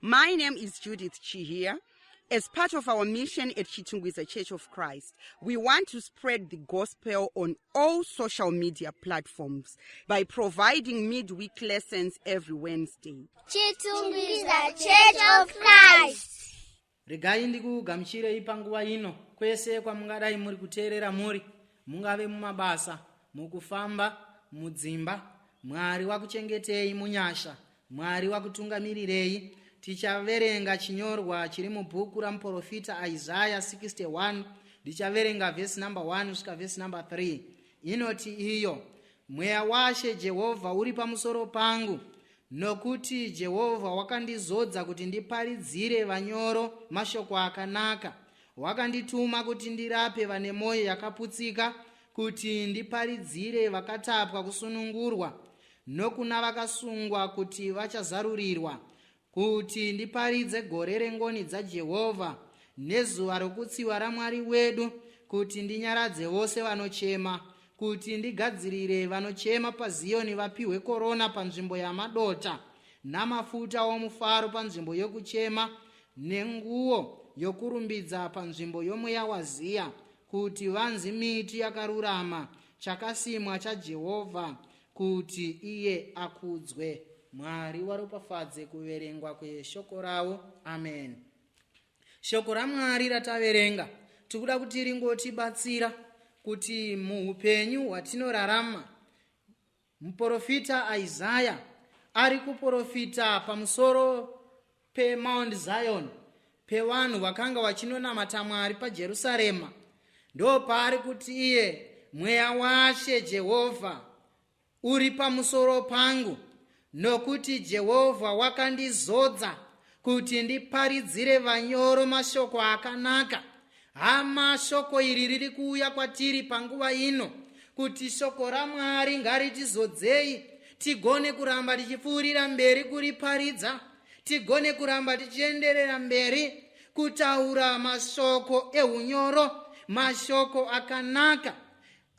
My name is Judith Chihia. As part of our mission at Chitungwiza Church of Christ, we want to spread the gospel on all social media platforms by providing midweek lessons every Wednesday. Chitungwiza Church of Christ. Regai ndikugamuchirei panguva ino kwese kwamungadai muri kuteerera muri, mungave mumabasa, mukufamba, mudzimba. Mwari wakuchengetei munyasha, Mwari wakutungamirirei. Tichaverenga chinyorwa chiri mubhuku ramuprofita Isaiah 61. Ndichaverenga vhesi number 1 kusvika vhesi number 3. Inoti iyo: Mweya waShe Jehovha uri pamusoro pangu, nokuti Jehovha wakandizodza kuti ndiparidzire vanyoro mashoko akanaka. Wakandituma kuti ndirape vanemoyo yakaputsika, kuti ndiparidzire vakatapwa kusunungurwa, nokuna vakasungwa kuti vachazarurirwa, kuti ndiparidze gore rengoni dzaJehovha nezuva rokutsiwa raMwari wedu, kuti ndinyaradze vose vanochema, kuti ndigadzirire vanochema paZioni vapiwe korona panzvimbo yamadota, namafuta omufaro panzvimbo yokuchema, nenguo yokurumbidza panzvimbo yomweya waZiya, kuti vanzi miti yakarurama, chakasimwa chaJehovha, kuti iye akudzwe. Mwari waropafadze kuverengwa kweshoko ravo. Amen. Shoko raMwari rataverenga tikuda kuti ringotibatsira kuti muupenyu hwatinorarama. Muprofita Isaiah ari kuprofita pamusoro peMount Zion, pevanhu vakanga vachinonamata Mwari paJerusarema. Ndo paari kuti iye, Mweya waShe Jehovha uri pamusoro pangu, nokuti Jehovha wakandizodza kuti ndiparidzire vanyoro mashoko akanaka. Hama, shoko iri riri kuuya kwatiri panguva ino, kuti shoko raMwari ngaritizodzei, tigone kuramba tichipfuurira mberi kuriparidza, tigone kuramba tichienderera mberi kutaura mashoko ehunyoro, mashoko akanaka.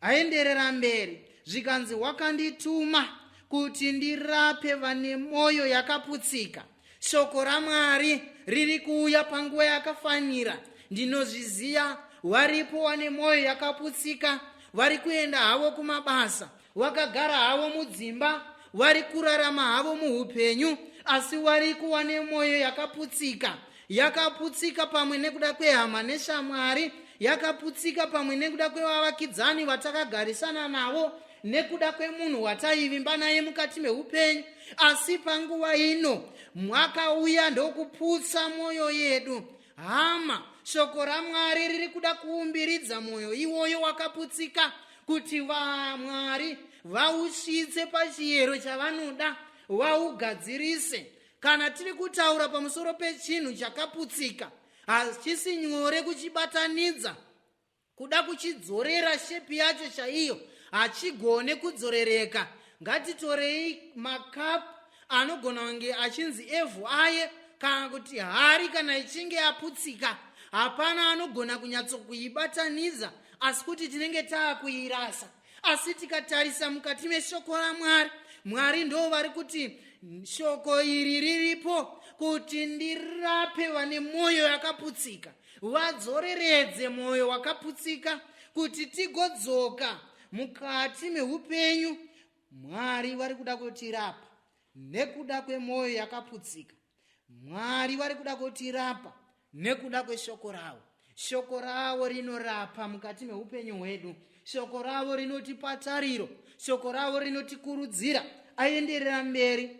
Aenderera mberi zvikanzi wakandituma kuti ndirape vanemoyo yakaputsika. Shoko raMwari riri kuuya panguva yakafanira. Ndinozviziya varipo vanemoyo yakaputsika, vari kuenda havo kumabasa, vakagara havo mudzimba, vari kurarama havo muupenyu, asi vari kuva nemoyo yakaputsika. Yakaputsika pamwe nekuda kwehama neshamwari, yakaputsika pamwe nekuda kwevavakidzani vatakagarisana navo, nekuda kwemunhu wataivimba naye mukati meupenyu. Asi panguva ino mwakauya ndokuputsa mwoyo yedu. Hama, shoko raMwari riri kuda kuumbiridza mwoyo iwoyo wakaputsika, kuti vaMwari vausvitse pachiyero chavanoda, vaugadzirise. Kana tiri kutaura pamusoro pechinhu chakaputsika, hachisi nyore kuchibatanidza, kuda kuchidzorera shepi yacho chaiyo, hachigone kudzorereka. Ngatitorei makapu anogona kunge achinzi evhu aye, kana kuti hari kana ichinge yaputsika, hapana anogona kunyatsokuibatanidza, asi kuti tinenge taakuirasa. Asi tikatarisa mukati meshoko raMwari, Mwari ndo vari kuti shoko iri riripo kuti ndirape vanemoyo yakaputsika, vadzoreredze mwoyo wakaputsika, kuti tigodzoka mukati meupenyu. Mwari vari kuda kutirapa nekuda kwemoyo yakaputsika. Mwari vari kuda kutirapa nekuda kweshoko ravo. Shoko ravo rinorapa mukati meupenyu hwedu. Shoko ravo rinotipa tariro. Shoko ravo rinotikurudzira. Aenderera mberi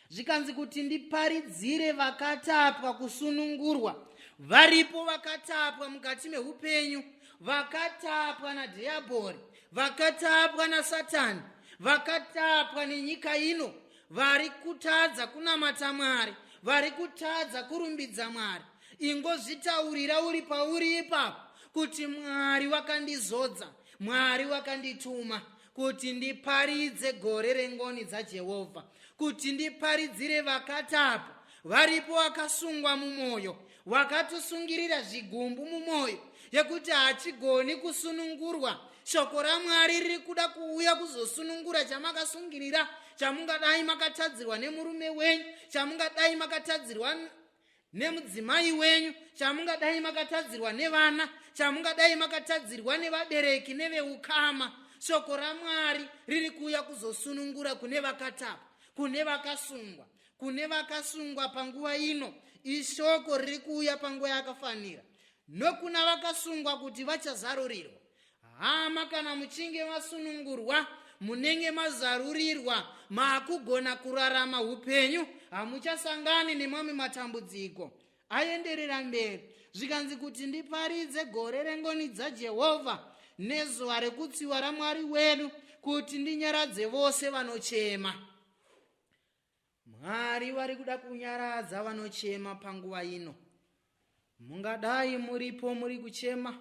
zvikanzi kuti ndiparidzire vakatapwa kusunungurwa. Varipo vakatapwa mukati meupenyu, vakatapwa nadhiabhori, vakatapwa naSatani, vakatapwa nenyika ino, vari kutadza kunamata Mwari, vari kutadza kurumbidza Mwari. Ingozvitaurira uri pauri ipapo kuti Mwari wakandizodza, Mwari wakandituma kuti ndiparidze gore rengoni dzaJehovha, kuti ndiparidzire vakatapwa. Varipo vakasungwa mumwoyo, vakatosungirira zvigumbu mumwoyo yekuti hachigoni kusunungurwa. Shoko raMwari riri kuda kuuya kuzosunungura chamakasungirira, chamungadai makatadzirwa nemurume wenyu, chamungadai makatadzirwa nemudzimai wenyu, chamungadai makatadzirwa nevana, chamungadai makatadzirwa nevabereki neveukama. Shoko raMwari riri kuuya kuzosunungura kune vakatapwa, kune vakasungwa, kune vakasungwa panguva ino. Ishoko riri kuuya panguva yakafanira nokuna vakasungwa kuti vachazarurirwa. Hama, kana muchinge masunungurwa, munenge mazarurirwa, makugona kurarama upenyu, hamuchasangani nemamwe matambudziko. Aenderera mberi zvikanzi kuti ndiparidze gore rengoni dzaJehovha nezuva rekutsiwa raMwari wedu, kuti ndinyaradze vose vanochema. Mwari vari kuda kunyaradza vanochema panguva ino. Mungadai muripo muri kuchema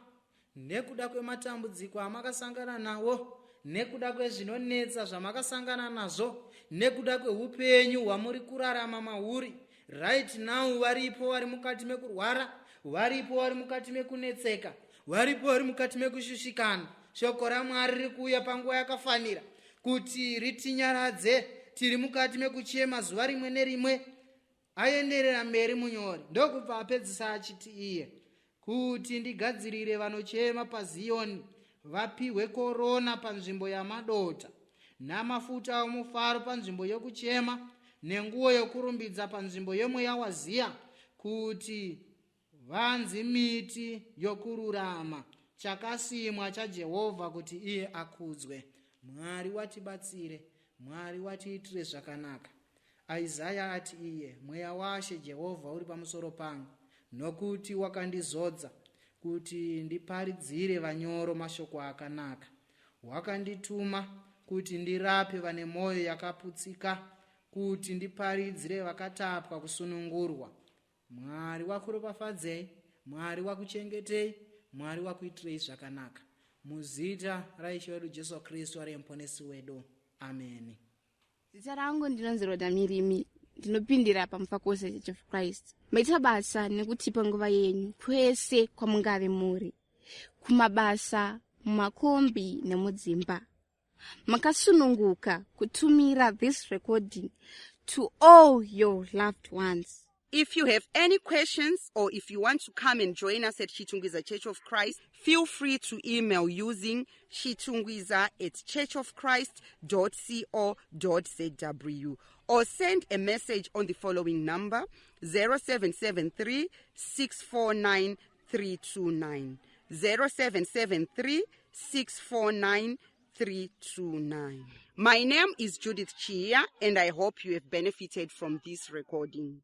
nekuda kwematambudziko amakasangana nawo, nekuda kwezvinonetsa zvamakasangana nazvo, nekuda kweupenyu hwamuri kurarama mahuri. Right now varipo vari mukati mekurwara, varipo vari mukati mekunetseka, varipo vari mukati mekushushikana. Shoko raMwari riri kuuya panguva yakafanira kuti ritinyaradze tiri mukati mekuchema zuva rimwe nerimwe. Aenderera mberi munyori ndokubva apedzisa achiti iye, kuti ndigadzirire vanochema paZioni, vapihwe korona panzvimbo yamadota, namafuta omufaro panzvimbo yokuchema, nenguo yokurumbidza panzvimbo yomweya waZiya, kuti vanzi miti yokururama, chakasimwa chaJehovha, kuti iye akudzwe. Mwari watibatsire, Mwari watiitire zvakanaka. Isaya ati iye, Mweya waShe Jehovha uri pamusoro pangu, nokuti wakandizodza kuti ndiparidzire vanyoro mashoko akanaka. Wakandituma kuti ndirape vanemoyo yakaputsika, kuti ndiparidzire vakatapwa kusunungurwa. Mwari wakuropafadzei, Mwari wakuchengetei, Mwari wakuitirei zvakanaka. Muzita raIshe wedu Jesu Kristu ari muponesi wedu. Amen. Zita rangu ndinonzi Mirimi, ndinopindira pamufakosi Church of Christ. Maita basa nekutipa nguva yenyu kwese kwamungave muri, kumabasa, mumakombi nemudzimba. Makasununguka kutumira this recording to all your loved ones. If you have any questions or if you want to come and join us at Chitungwiza Church of Christ, feel free to email using chitungwiza@churchofchrist.co.zw or send a message on the following number 0773 649 329 0773 649 329. My name is Judith Chia, and I hope you have benefited from this recording.